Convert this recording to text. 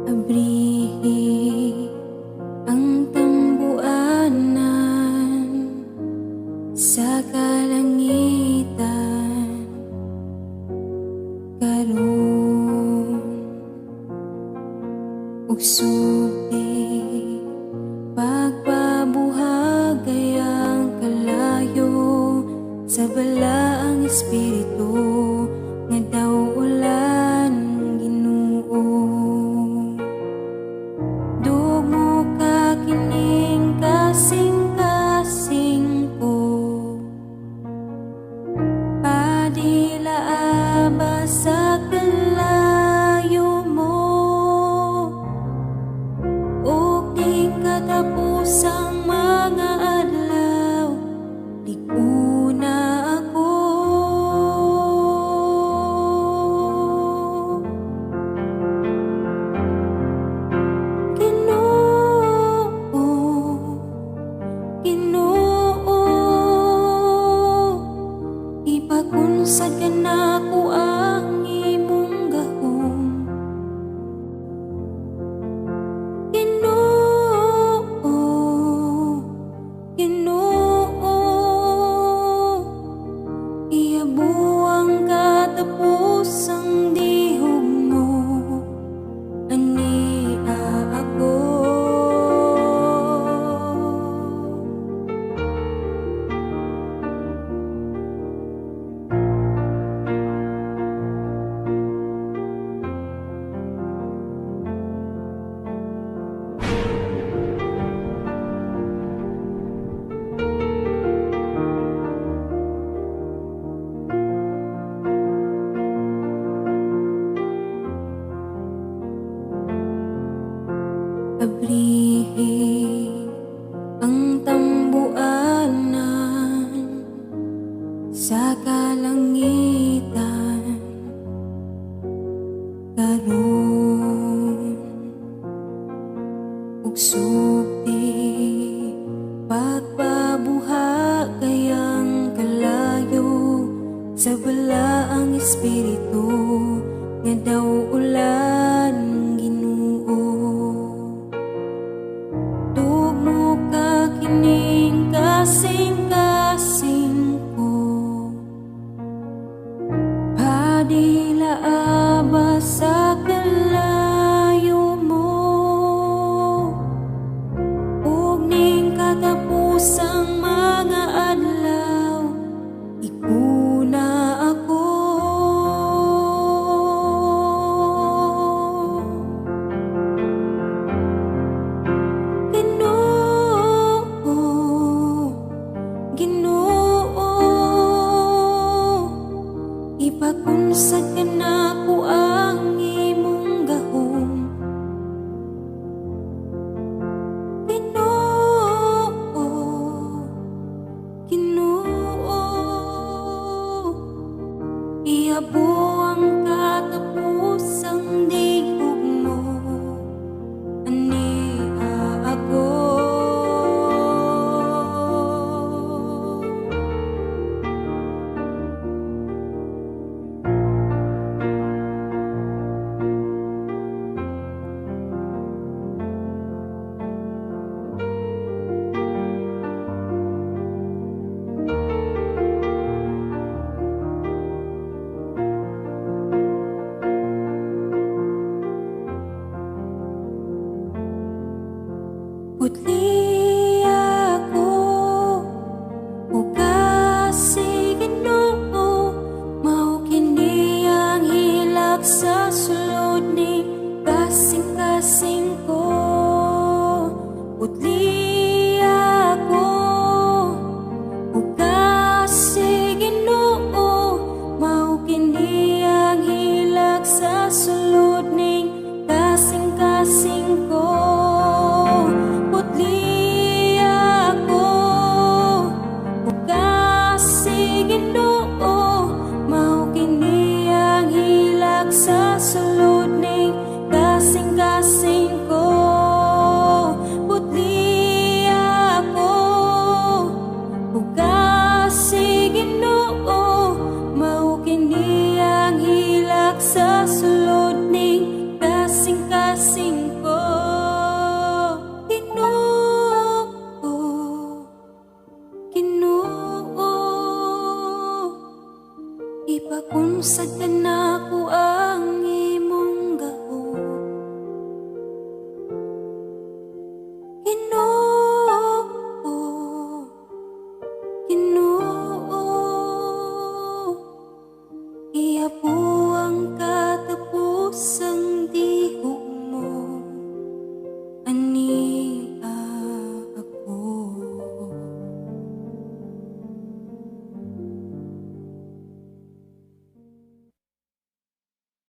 Ablihi ang tambu-anan sa kalangitan, karon ug sugdi pagpabuhagay ang kalayo sa Balaang Espirito nga daw ulan Ginoo. Dugmoka kining kasingkasing ko, Padilaba-a sa kalayo mo, ug ning katapusang mga adlaw, Lig-ona ako. Ginoo, Ipakunsad kanako ang imong gahum. Ginoo, Iyabo ang katapusang dihug mo, ania ako. Ablihi ang tambu-anan sa kalangitan, karon ug sugdi pagpabuhagay ang kalayo sa Balaang Espirito nga daw ulan Ginoo. Dugmoka kining kasingkasing ko, Padilaba-a sa kalayo mo, ug ning katapusang mga adlaw, Lig-ona ako. Ginoo, Ipakunsad kanako ang imong gahum. Ginoo, Iyabo ang katapusang dihug mo, ania ako. Putli-a ko, Hugasi Ginoo, mao kini ang hilak sa sulod ni kasingkasing ko.